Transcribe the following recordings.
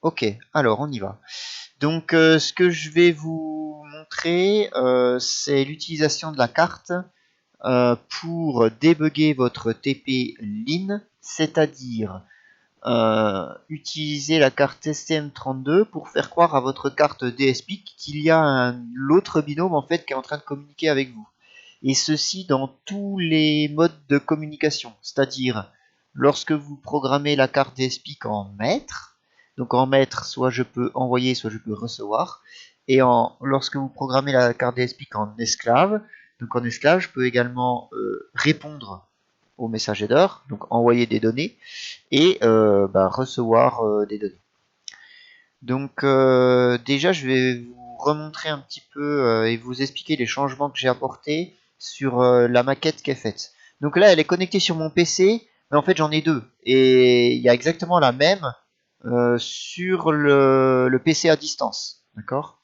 Ok, alors on y va. Donc ce que je vais vous montrer, c'est l'utilisation de la carte pour débugger votre TP Lean, c'est-à-dire utiliser la carte STM32 pour faire croire à votre carte DSPIC qu'il y a l'autre binôme en fait qui est en train de communiquer avec vous. Et ceci dans tous les modes de communication, c'est-à-dire lorsque vous programmez la carte DSPIC en maître, donc en maître, soit je peux envoyer, soit je peux recevoir, et lorsque vous programmez la carte DSPIC en esclave, donc en esclave, je peux également répondre au message header, donc envoyer des données, et recevoir des données. Donc déjà, je vais vous remontrer un petit peu et vous expliquer les changements que j'ai apportés sur la maquette qui est faite. Donc là, elle est connectée sur mon PC, mais en fait j'en ai deux. Et il y a exactement la même sur le PC à distance. D'accord?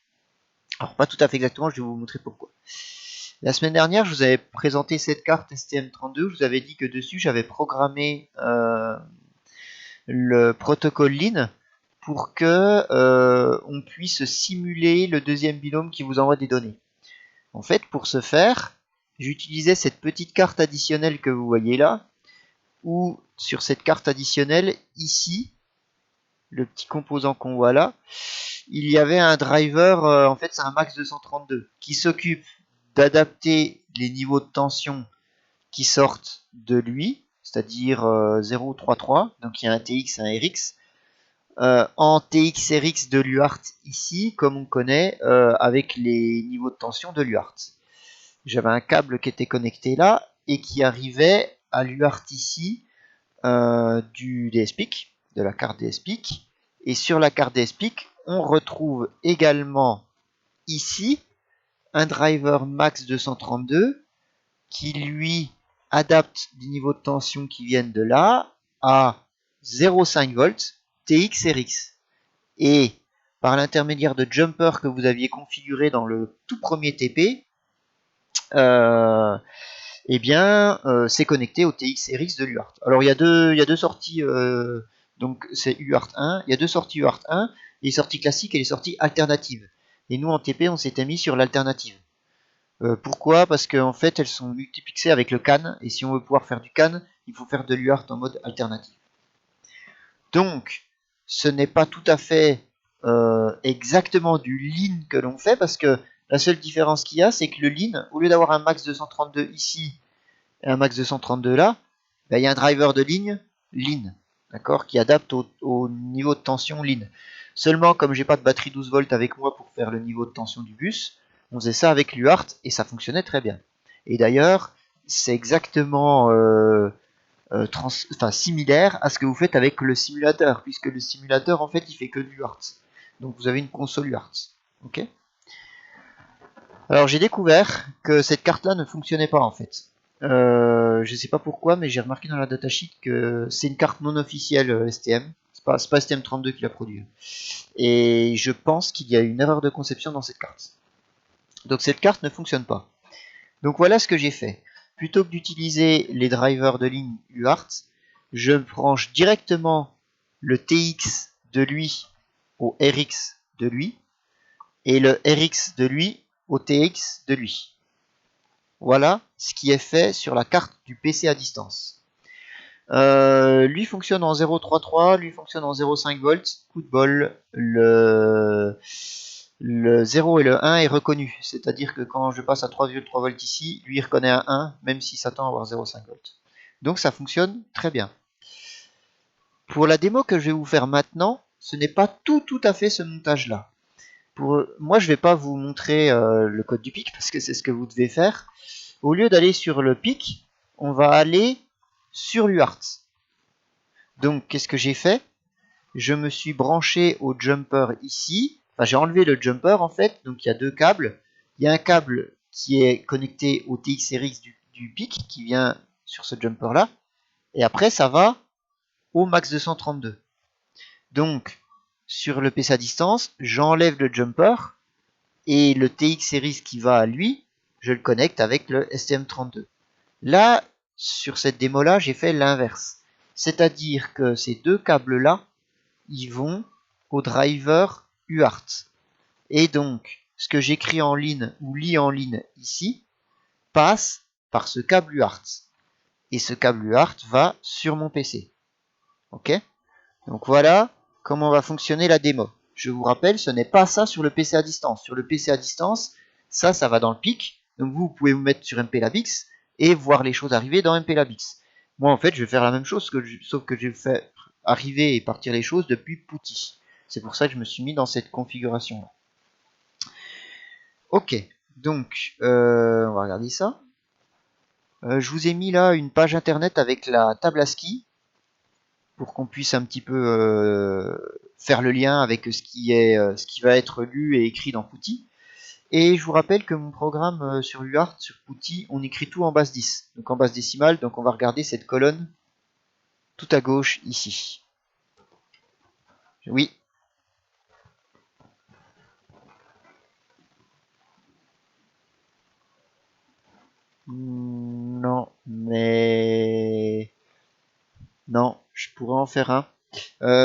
Alors pas tout à fait exactement, je vais vous montrer pourquoi. La semaine dernière, je vous avais présenté cette carte STM32. Je vous avais dit que dessus, j'avais programmé le protocole LIN pour que on puisse simuler le deuxième binôme qui vous envoie des données. En fait, pour ce faire, j'utilisais cette petite carte additionnelle que vous voyez là, ou sur cette carte additionnelle, ici, le petit composant qu'on voit là, il y avait un driver, en fait c'est un Max 232, qui s'occupe d'adapter les niveaux de tension qui sortent de lui, c'est-à-dire 0,33, donc il y a un TX, un RX, en TX-RX de l'UART ici, comme on connaît, avec les niveaux de tension de l'UART. J'avais un câble qui était connecté là et qui arrivait à l'UART ici du DSPIC, de la carte DSPIC. Et sur la carte DSPIC, on retrouve également ici un driver Max 232 qui lui adapte des niveaux de tension qui viennent de là à 0,5 volts TX-RX. Et par l'intermédiaire de jumper que vous aviez configuré dans le tout premier TP, eh bien, c'est connecté au TX-RX de l'UART. Alors, il y a deux sorties, donc c'est UART 1, il y a deux sorties UART 1, les sorties classiques et les sorties alternatives. Et nous, en TP, on s'était mis sur l'alternative. Pourquoi? Parce qu'en fait, elles sont multiplexées avec le CAN, et si on veut pouvoir faire du CAN, il faut faire de l'UART en mode alternatif. Donc, ce n'est pas tout à fait exactement du lean que l'on fait, parce que la seule différence qu'il y a, c'est que le lean, au lieu d'avoir un max 232 ici et un max 232 là, ben, il y a un driver de ligne lean, d'accord, qui adapte au niveau de tension lean. Seulement, comme j'ai pas de batterie 12 volts avec moi pour faire le niveau de tension du bus, on faisait ça avec l'UART et ça fonctionnait très bien. Et d'ailleurs, c'est exactement similaire à ce que vous faites avec le simulateur, puisque le simulateur en fait il fait que du UART. Donc vous avez une console UART. Ok. Alors j'ai découvert que cette carte là ne fonctionnait pas en fait. Je sais pas pourquoi, mais j'ai remarqué dans la datasheet que c'est une carte non officielle STM. C'est pas STM32 qui l'a produit. Et je pense qu'il y a une erreur de conception dans cette carte. Donc cette carte ne fonctionne pas. Donc voilà ce que j'ai fait. Plutôt que d'utiliser les drivers de ligne UART, je branche directement le TX de lui au RX de lui et le RX de lui au TX de lui. Voilà ce qui est fait sur la carte du PC à distance. Lui fonctionne en 0,33, lui fonctionne en 0,5 volts. Coup de bol, le 0 et le 1 est reconnu. C'est-à-dire que quand je passe à 3,3 volts ici, lui il reconnaît un 1, même s'il s'attend à avoir 0,5 volts. Donc ça fonctionne très bien. Pour la démo que je vais vous faire maintenant, ce n'est pas tout à fait ce montage-là. Moi, je ne vais pas vous montrer le code du PIC, parce que c'est ce que vous devez faire. Au lieu d'aller sur le PIC, on va aller sur l'UART. Donc, qu'est-ce que j'ai fait? Je me suis branché au jumper ici. Enfin, j'ai enlevé le jumper en fait. Donc, il y a deux câbles. Il y a un câble qui est connecté au TX-RX du PIC qui vient sur ce jumper là. Et après, ça va au Max 232. Donc, sur le PC à distance, j'enlève le jumper et le TX-RX qui va à lui, je le connecte avec le STM32. Là, sur cette démo là, j'ai fait l'inverse. C'est-à-dire que ces deux câbles là, ils vont au driver UART. Et donc, ce que j'écris en ligne ou lis en ligne ici passe par ce câble UART. Et ce câble UART va sur mon PC. Ok? Donc voilà comment va fonctionner la démo. Je vous rappelle, ce n'est pas ça sur le PC à distance. Sur le PC à distance, ça va dans le PIC. Donc vous pouvez vous mettre sur MPLabX et voir les choses arriver dans MPLabX. Moi, en fait, je vais faire la même chose, sauf que je vais faire arriver et partir les choses depuis PuTTY. C'est pour ça que je me suis mis dans cette configuration-là. Ok, donc, on va regarder ça. Je vous ai mis là une page internet avec la table ASCII pour qu'on puisse un petit peu faire le lien avec ce qui va être lu et écrit dans PuTTY. Et je vous rappelle que mon programme sur UART, sur PuTTY, on écrit tout en base 10, donc en base décimale, donc on va regarder cette colonne tout à gauche ici. Oui. Non, mais... Non, je pourrais en faire un.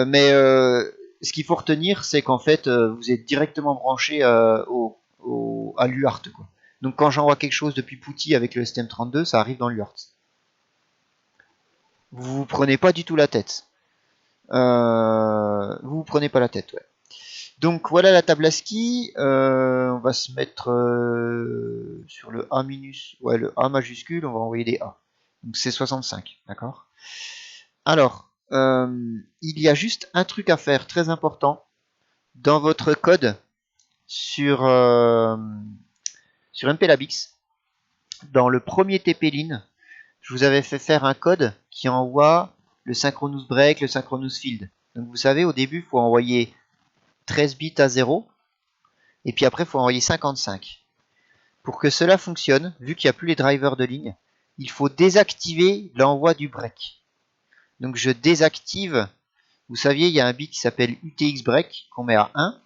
Mais ce qu'il faut retenir, c'est qu'en fait, vous êtes directement branché à l'UART, quoi. Donc quand j'envoie quelque chose depuis PuTTY avec le STM32, ça arrive dans l'UART. Vous vous prenez pas du tout la tête. Vous vous prenez pas la tête, ouais. Donc voilà la table ASCII. On va se mettre sur le A ouais, le A majuscule, on va envoyer des A. Donc c'est 65, d'accord? Alors, il y a juste un truc à faire très important dans votre code sur, sur MPLabX. Dans le premier TP-Lin, je vous avais fait faire un code qui envoie le synchronous break, le synchronous field. Donc vous savez, au début, il faut envoyer 13 bits à 0, et puis après, il faut envoyer 55. Pour que cela fonctionne, vu qu'il n'y a plus les drivers de ligne, il faut désactiver l'envoi du break. Donc je désactive, vous saviez, il y a un bit qui s'appelle UTX break, qu'on met à 1,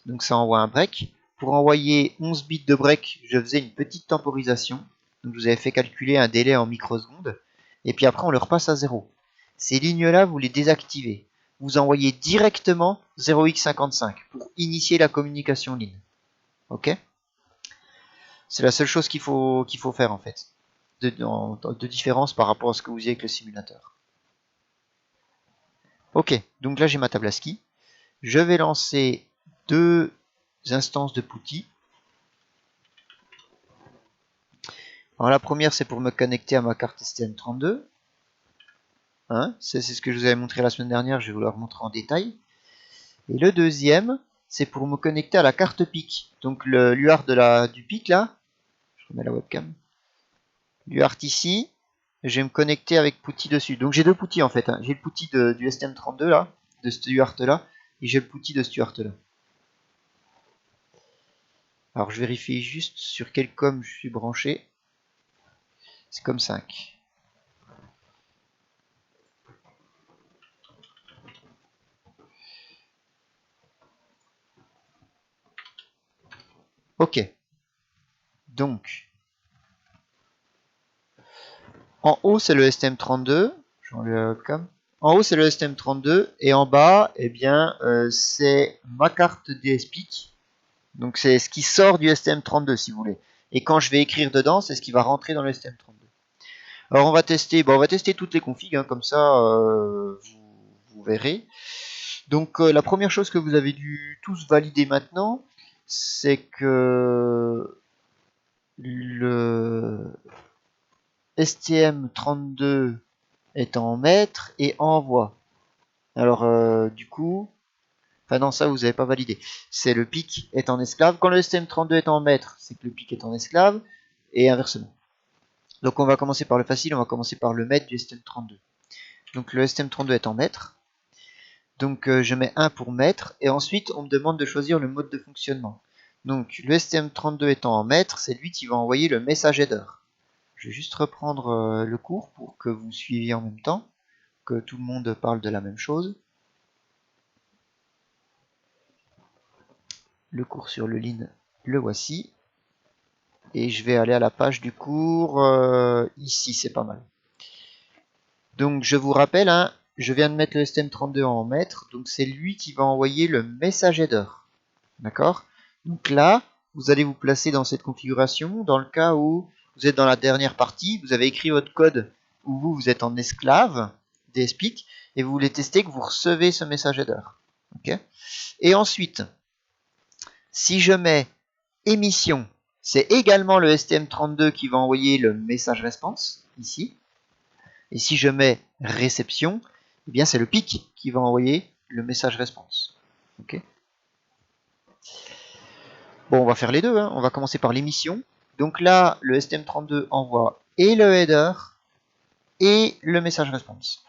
donc ça envoie un break. Pour envoyer 11 bits de break, je faisais une petite temporisation, donc je vous avais fait calculer un délai en microsecondes, et puis après on le repasse à 0. Ces lignes-là, vous les désactivez. Vous envoyez directement 0x55 pour initier la communication ligne. Ok? C'est la seule chose qu'il faut faire en fait, de différence par rapport à ce que vous avez avec le simulateur. Ok, donc là j'ai ma table ASCII. Je vais lancer deux instances de PuTTY. Alors la première c'est pour me connecter à ma carte STM32. Hein, c'est ce que je vous avais montré la semaine dernière, je vais vous le remontrer en détail. Et le deuxième, c'est pour me connecter à la carte PIC. Donc l'UART du PIC là, je remets la webcam. L'UART ici, je vais me connecter avec PuTTY dessus. Donc j'ai deux PuTTY en fait. Hein. J'ai le PuTTY du STM32 là, de ce UART là, et j'ai le PuTTY de ce UART là. Alors je vérifie juste sur quel com je suis branché. C'est comme 5. Ok. Donc, en haut c'est le STM32. J'enlève la webcam. En haut c'est le STM32 et en bas, eh bien, c'est ma carte DSPIC. Donc c'est ce qui sort du STM32 si vous voulez. Et quand je vais écrire dedans, c'est ce qui va rentrer dans le STM32. Alors on va tester, on va tester toutes les configs, hein, comme ça vous verrez. Donc la première chose que vous avez dû tous valider maintenant, c'est que le STM32 est en maître et envoie. Alors du coup, enfin non, ça vous n'avez pas validé. C'est le PIC est en esclave. Quand le STM32 est en maître, c'est que le PIC est en esclave, et inversement. Donc on va commencer par le facile, on va commencer par le maître du STM32. Donc le STM32 est en maître. Donc je mets 1 pour maître, et ensuite on me demande de choisir le mode de fonctionnement. Donc le STM32 étant en maître, c'est lui qui va envoyer le message header. Je vais juste reprendre le cours pour que vous suiviez en même temps, que tout le monde parle de la même chose. Le cours sur le Lean, le voici. Et je vais aller à la page du cours, ici c'est pas mal. Donc je vous rappelle, hein, je viens de mettre le STM32 en maître, donc c'est lui qui va envoyer le message header. D'accord? Donc là, vous allez vous placer dans cette configuration, dans le cas où vous êtes dans la dernière partie, vous avez écrit votre code où vous êtes en esclave, DSPIC, et vous voulez tester que vous recevez ce message header. Okay? Et ensuite, si je mets émission, c'est également le STM32 qui va envoyer le message response, ici. Et si je mets réception, eh bien c'est le PIC qui va envoyer le message response. Okay? Bon, on va faire les deux, hein. On va commencer par l'émission. Donc là, le STM32 envoie et le header et le message response.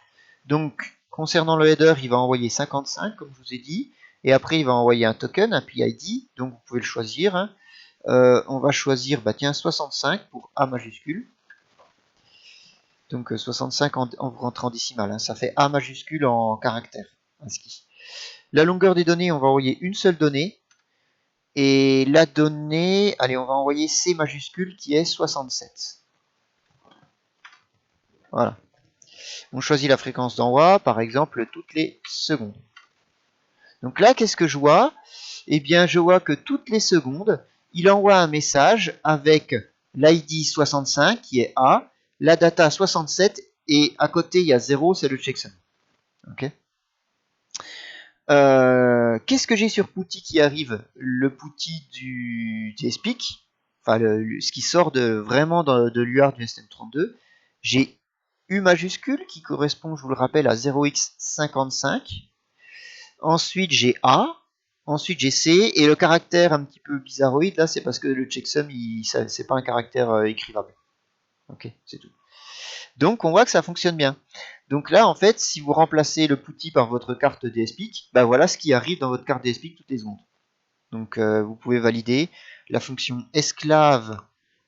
Donc, concernant le header, il va envoyer 55, comme je vous ai dit, et après, il va envoyer un token, un PID, donc vous pouvez le choisir. Hein. On va choisir, bah tiens, 65 pour A majuscule. Donc 65 en rentrant en décimale, hein. Ça fait A majuscule en caractère. La longueur des données, on va envoyer une seule donnée. Et la donnée, allez, on va envoyer C majuscule qui est 67. Voilà. On choisit la fréquence d'envoi, par exemple, toutes les secondes. Donc là, qu'est-ce que je vois? Eh bien, je vois que toutes les secondes, il envoie un message avec l'ID 65 qui est A, la data 67 et à côté il y a 0, c'est le checksum. Ok. Qu'est-ce que j'ai sur PuTTY qui arrive? Le PuTTY du DSPIC, enfin ce qui sort vraiment de l'UART du STM32. J'ai U majuscule qui correspond, je vous le rappelle, à 0x55. Ensuite j'ai A, ensuite j'ai C, et le caractère un petit peu bizarroïde là, c'est parce que le checksum, c'est pas un caractère écrivable. Ok, c'est tout. Donc on voit que ça fonctionne bien. Donc là, en fait, si vous remplacez le PuTTY par votre carte DSPIC, bah voilà ce qui arrive dans votre carte DSPIC toutes les secondes. Donc vous pouvez valider la fonction esclave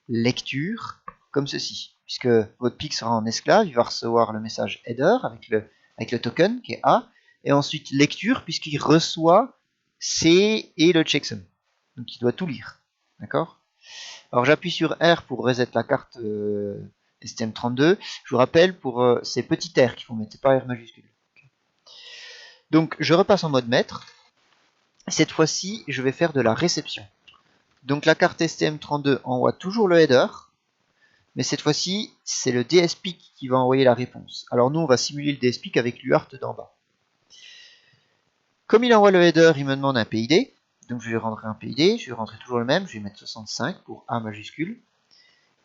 lecture comme ceci. Puisque votre PIC sera en esclave, il va recevoir le message header avec le token qui est A, et ensuite lecture puisqu'il reçoit C et le checksum. Donc il doit tout lire. D'accord? Alors j'appuie sur R pour reset la carte STM32. Je vous rappelle, pour c'est petit r qu'il faut mettre, c'est pas R majuscule. Donc je repasse en mode maître. Cette fois-ci, je vais faire de la réception. Donc la carte STM32 envoie toujours le header, mais cette fois-ci, c'est le DSPIC qui va envoyer la réponse. Alors nous, on va simuler le DSPIC avec l'UART d'en bas. Comme il envoie le header, il me demande un PID. Donc je vais rentrer un PID, je vais rentrer toujours le même, je vais mettre 65 pour A majuscule.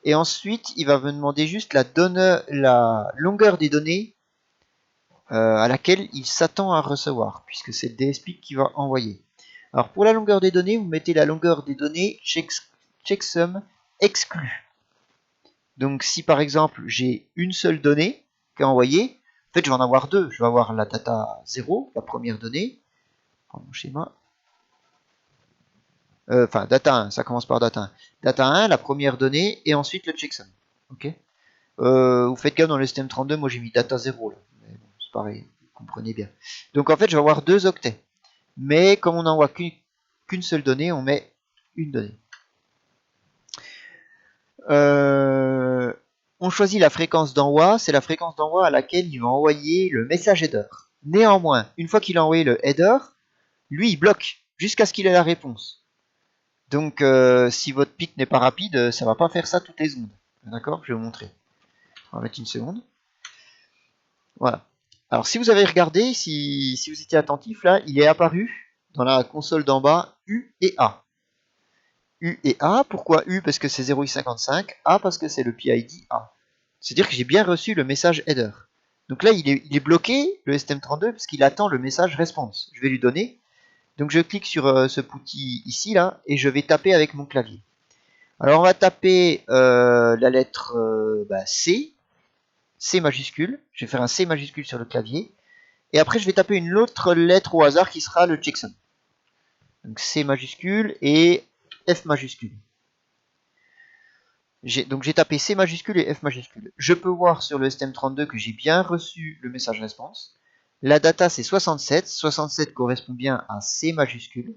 Et ensuite, il va me demander juste la longueur des données à laquelle il s'attend à recevoir, puisque c'est le DSPIC qui va envoyer. Alors pour la longueur des données, vous mettez la longueur des données checksum exclu. Donc si par exemple j'ai une seule donnée qui est envoyée, en fait je vais en avoir deux. Je vais avoir la data 0, la première donnée, prends mon schéma. Enfin data 1, ça commence par data 1. Data 1, la première donnée, et ensuite le checksum. Ok. Vous faites gaffe dans le STM32, moi j'ai mis data 0 là. Mais bon, c'est pareil, vous comprenez bien. Donc en fait je vais avoir deux octets. Mais comme on n'envoie qu'une seule donnée, on met une donnée. On choisit la fréquence d'envoi, c'est la fréquence d'envoi à laquelle il va envoyer le message header. Néanmoins, une fois qu'il a envoyé le header, lui il bloque jusqu'à ce qu'il ait la réponse. Donc si votre PIC n'est pas rapide, ça va pas faire ça toutes les secondes. D'accord? Je vais vous montrer. On va mettre une seconde. Voilà. Alors si vous avez regardé, si vous étiez attentif, là, il est apparu dans la console d'en bas U et A. U et A, pourquoi U? Parce que c'est 0x55, A parce que c'est le PID A. C'est-à-dire que j'ai bien reçu le message header. Donc là, il est bloqué, le STM32, parce qu'il attend le message response. Je vais lui donner. Donc je clique sur ce petit ici, là, et je vais taper avec mon clavier. Alors on va taper la lettre C, C majuscule. Je vais faire un C majuscule sur le clavier. Et après, je vais taper une autre lettre au hasard qui sera le checksum. Donc C majuscule et F majuscule. Donc j'ai tapé C majuscule et F majuscule. Je peux voir sur le STM32 que j'ai bien reçu le message response. La data c'est 67. 67 correspond bien à C majuscule.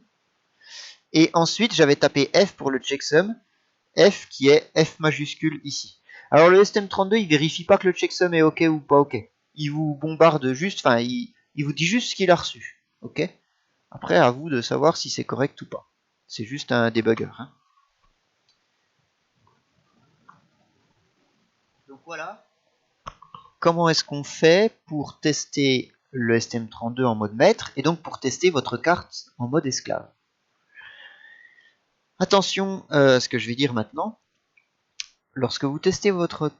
Et ensuite j'avais tapé F pour le checksum. F qui est F majuscule ici. Alors le STM32 il vérifie pas que le checksum est OK ou pas OK. il vous bombarde juste, enfin, il vous dit juste ce qu'il a reçu. Ok. Après, à vous de savoir si c'est correct ou pas. C'est juste un debugger. Hein. Donc voilà. Comment est-ce qu'on fait pour tester le STM32 en mode maître et donc pour tester votre carte en mode esclave. Attention à ce que je vais dire maintenant. Lorsque vous testez votre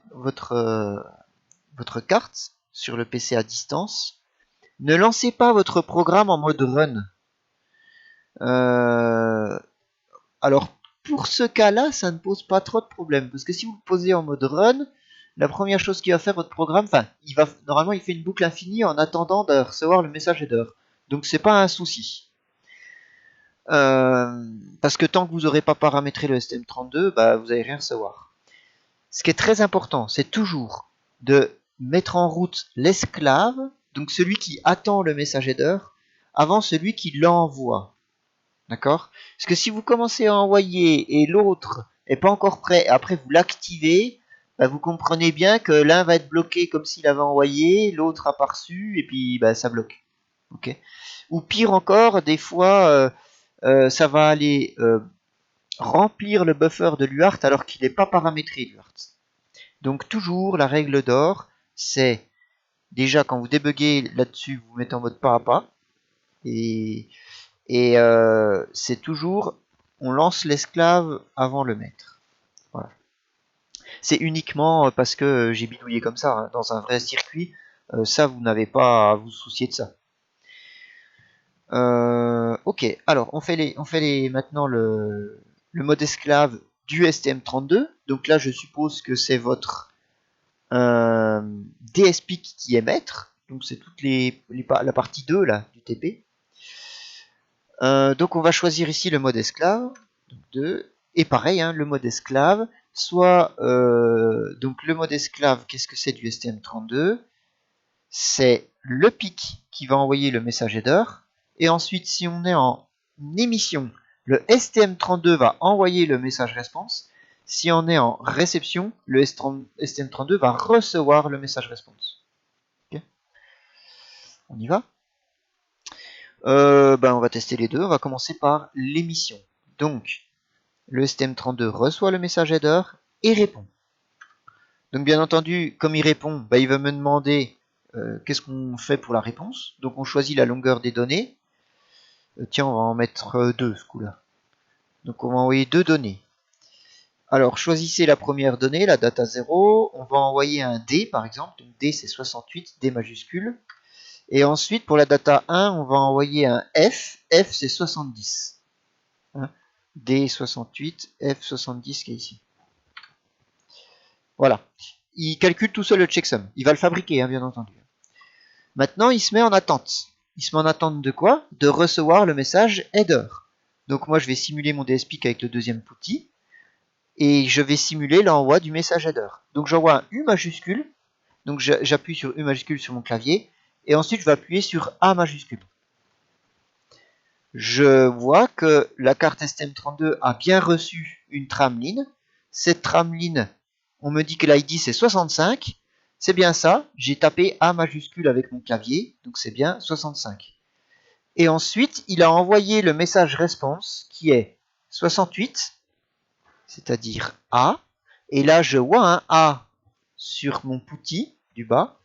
carte sur le PC à distance, ne lancez pas votre programme en mode run. Alors, pour ce cas-là, ça ne pose pas trop de problème. Parce que si vous le posez en mode run, la première chose qu'il va faire votre programme, enfin, normalement, il fait une boucle infinie en attendant de recevoir le message header. Donc, c'est pas un souci. Parce que tant que vous n'aurez pas paramétré le STM32, bah, vous n'allez rien recevoir. Ce qui est très important, c'est toujours de mettre en route l'esclave, donc celui qui attend le message header, avant celui qui l'envoie. D'accord? Parce que si vous commencez à envoyer et l'autre est pas encore prêt, et après vous l'activez, bah vous comprenez bien que l'un va être bloqué comme s'il avait envoyé, l'autre a pas reçu, et puis bah, ça bloque. Okay. Ou pire encore, des fois, ça va aller remplir le buffer de l'UART alors qu'il n'est pas paramétré l'UART. Donc toujours la règle d'or, c'est déjà quand vous débuguez là-dessus, vous mettez en mode pas à pas, et c'est toujours on lance l'esclave avant le maître. Voilà. C'est uniquement parce que j'ai bidouillé comme ça, hein, dans un vrai circuit, ça vous n'avez pas à vous soucier de ça. Ok, alors on fait maintenant le mode esclave du STM32. Donc là je suppose que c'est votre DSPIC qui est maître. Donc c'est toute la partie 2 là, du TP. Donc on va choisir ici le mode esclave. Donc 2. Et pareil, hein, le mode esclave. Soit donc le mode esclave, qu'est-ce que c'est du STM32? C'est le PIC qui va envoyer le message header. Et ensuite, si on est en émission, le STM32 va envoyer le message response. Si on est en réception, le STM32 va recevoir le message response. Okay. On y va? On va tester les deux. On va commencer par l'émission. Donc, le STM32 reçoit le message header et répond. Donc, bien entendu, comme il répond, bah, il va me demander qu'est-ce qu'on fait pour la réponse. Donc, on choisit la longueur des données. Tiens, on va en mettre 2 ce coup-là. Donc, on va envoyer 2 données. Alors, choisissez la première donnée, la data 0. On va envoyer un D, par exemple. Donc, D, c'est 68, D majuscule. Et ensuite, pour la data 1, on va envoyer un F. F, c'est 70. Hein, D68, F70 qui est ici. Voilà. Il calcule tout seul le checksum. Il va le fabriquer, hein, bien entendu. Maintenant, il se met en attente. Il se met en attente de quoi? De recevoir le message header. Donc moi, je vais simuler mon DSPIC avec le deuxième PuTTY. Et je vais simuler l'envoi du message header. Donc j'envoie un U majuscule. Donc j'appuie sur U majuscule sur mon clavier. Et ensuite, je vais appuyer sur A majuscule. Je vois que la carte STM32 a bien reçu une tramline. Cette tramline, on me dit que l'ID c'est 65. C'est bien ça. J'ai tapé A majuscule avec mon clavier. Donc c'est bien 65. Et ensuite, il a envoyé le message response qui est 68, c'est-à-dire A. Et là, je vois un A sur mon PuTTY du bas.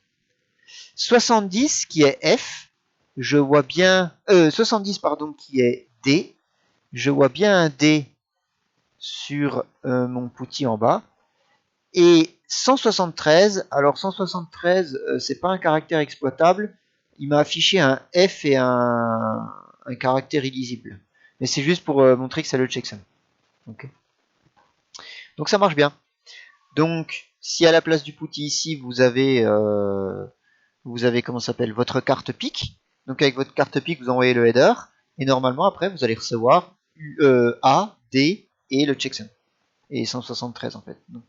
70 qui est F. Je vois bien 70 pardon qui est D. Je vois bien un D sur mon PuTTY en bas. Et 173, alors 173, c'est pas un caractère exploitable. Il m'a affiché un F et un caractère illisible. Mais c'est juste pour montrer que c'est le checksum. Okay. Donc ça marche bien. Donc, si à la place du PuTTY ici, vous avez comment s'appelle, votre carte PIC. Donc avec votre carte PIC, vous envoyez le header. Et normalement, après, vous allez recevoir A, D et le checksum. Et 173 en fait. Donc,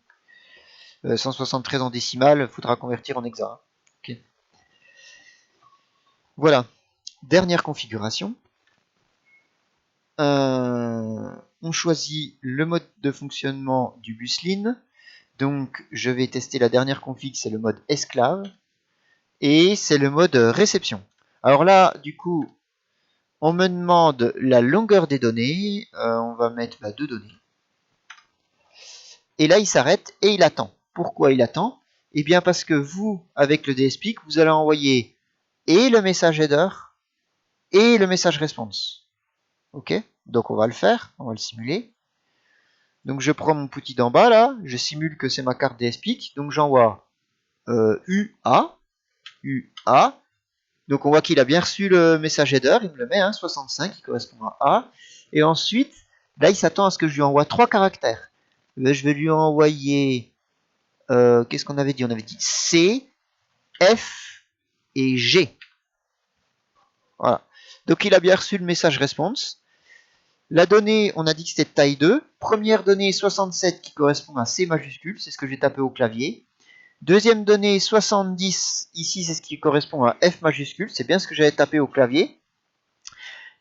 173 en décimale, il faudra convertir en hexa. Okay. Voilà. Dernière configuration. On choisit le mode de fonctionnement du busLIN. Donc, je vais tester la dernière config, c'est le mode esclave. et c'est le mode réception. Alors là, du coup, on me demande la longueur des données. On va mettre 2 données. Et là, il s'arrête et il attend. Pourquoi il attend? Eh bien, parce que vous, avec le DSpeak, vous allez envoyer et le message header et le message response. Ok? Donc, on va le faire. On va le simuler. Donc, je prends mon petit d'en bas, là. Je simule que c'est ma carte DSpeak. Donc, j'envoie UA. UA. Donc, on voit qu'il a bien reçu le message header. Il me le met, 65, qui correspond à A. Et ensuite, là, il s'attend à ce que je lui envoie 3 caractères. Je vais lui envoyer... qu'est-ce qu'on avait dit? On avait dit C, F et G. Voilà. Donc il a bien reçu le message response. La donnée, on a dit que c'était de taille 2. Première donnée 67 qui correspond à C majuscule, c'est ce que j'ai tapé au clavier. Deuxième donnée 70, ici c'est ce qui correspond à F majuscule, c'est bien ce que j'avais tapé au clavier.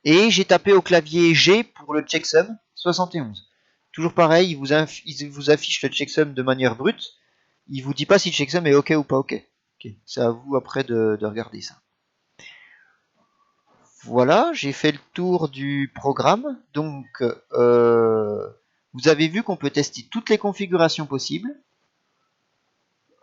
Et j'ai tapé au clavier G pour le checksum 71. Toujours pareil, il vous affiche le checksum de manière brute. Il vous dit pas si le checksum est OK ou pas OK. C'est à vous après de regarder ça. Voilà, j'ai fait le tour du programme. Donc, vous avez vu qu'on peut tester toutes les configurations possibles.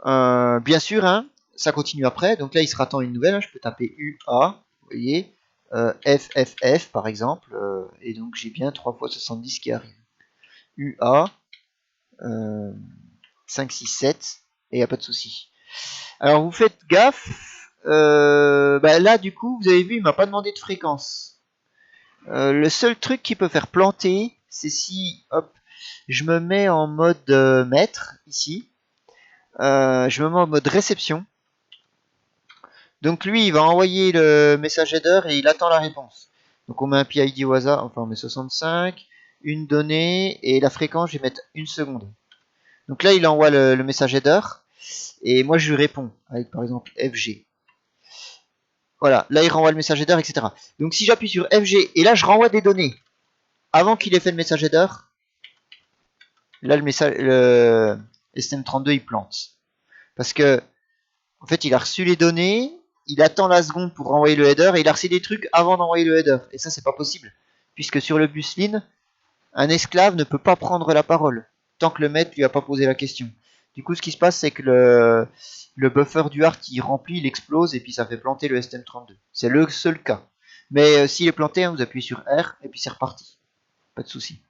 Bien sûr, ça continue après. Donc là, il sera temps une nouvelle. Je peux taper UA, vous voyez, FFF par exemple. Et donc, j'ai bien 3 fois 70 qui arrive. UA, 5, 6, 7. Et il n'y a pas de souci. Alors, vous faites gaffe. Là, du coup, vous avez vu, il m'a pas demandé de fréquence. Le seul truc qui peut faire planter, c'est si, hop, je me mets en mode maître, ici. Je me mets en mode réception. Donc lui, il va envoyer le message header et il attend la réponse. Donc on met un PID au hasard, enfin on met 65, une donnée, et la fréquence, je vais mettre 1 seconde. Donc là, il envoie le message header, et moi je lui réponds, avec par exemple FG. Voilà, là il renvoie le message header, etc. Donc si j'appuie sur FG, et là je renvoie des données, avant qu'il ait fait le message header, là le STM32 il plante. Parce que, en fait, il a reçu les données, il attend la seconde pour renvoyer le header, et il a reçu des trucs avant d'envoyer le header. Et ça, c'est pas possible. Puisque sur le busline, un esclave ne peut pas prendre la parole, tant que le maître lui a pas posé la question. Du coup, ce qui se passe, c'est que le buffer du hard, il remplit, il explose, et puis ça fait planter le STM32. C'est le seul cas. Mais s'il est planté, vous appuyez sur R, et puis c'est reparti. Pas de souci.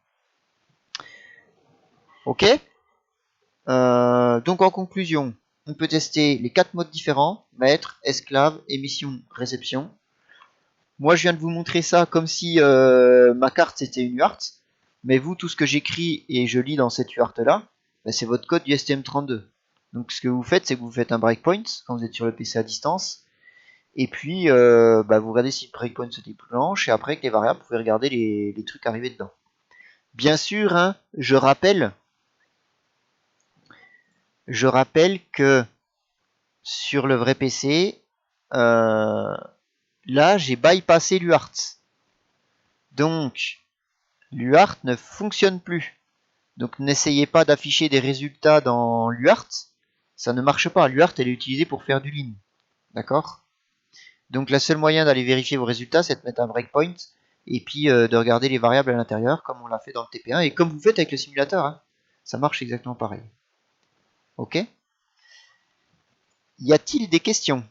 Ok. Donc en conclusion, on peut tester les 4 modes différents, maître, esclave, émission, réception. Moi je viens de vous montrer ça comme si ma carte c'était une UART, mais vous tout ce que j'écris et je lis dans cette UART là, c'est votre code du STM32. Donc ce que vous faites, c'est que vous faites un breakpoint quand vous êtes sur le PC à distance, et puis vous regardez si le breakpoint se déclenche, et après avec les variables, vous pouvez regarder les trucs arrivés dedans. Bien sûr, je rappelle que sur le vrai PC, là j'ai bypassé l'UART. Donc l'UART ne fonctionne plus. Donc n'essayez pas d'afficher des résultats dans l'UART. Ça ne marche pas. L'UART elle est utilisée pour faire du lean. D'accord? Donc le seul moyen d'aller vérifier vos résultats, c'est de mettre un breakpoint et puis de regarder les variables à l'intérieur comme on l'a fait dans le TP1 et comme vous faites avec le simulateur. Ça marche exactement pareil. Ok? Y a-t-il des questions?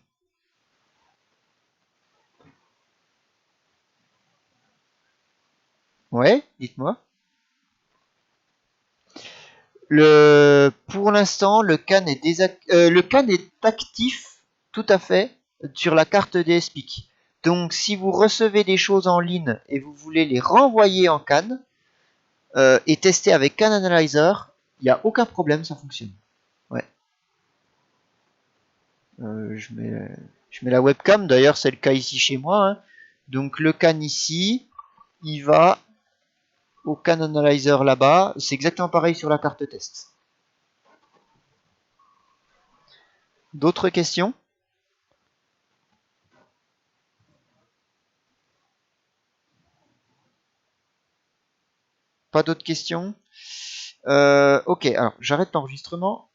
Ouais, dites-moi. Pour l'instant, le CAN est actif tout à fait sur la carte DSpeak. Donc, si vous recevez des choses en ligne et vous voulez les renvoyer en CAN et tester avec CAN Analyzer, il n'y a aucun problème, ça fonctionne. Ouais. Je mets la webcam, d'ailleurs c'est le cas ici chez moi. Donc le CAN ici, il va au CAN Analyzer là-bas. C'est exactement pareil sur la carte test. D'autres questions? Pas d'autres questions? Ok, alors j'arrête l'enregistrement.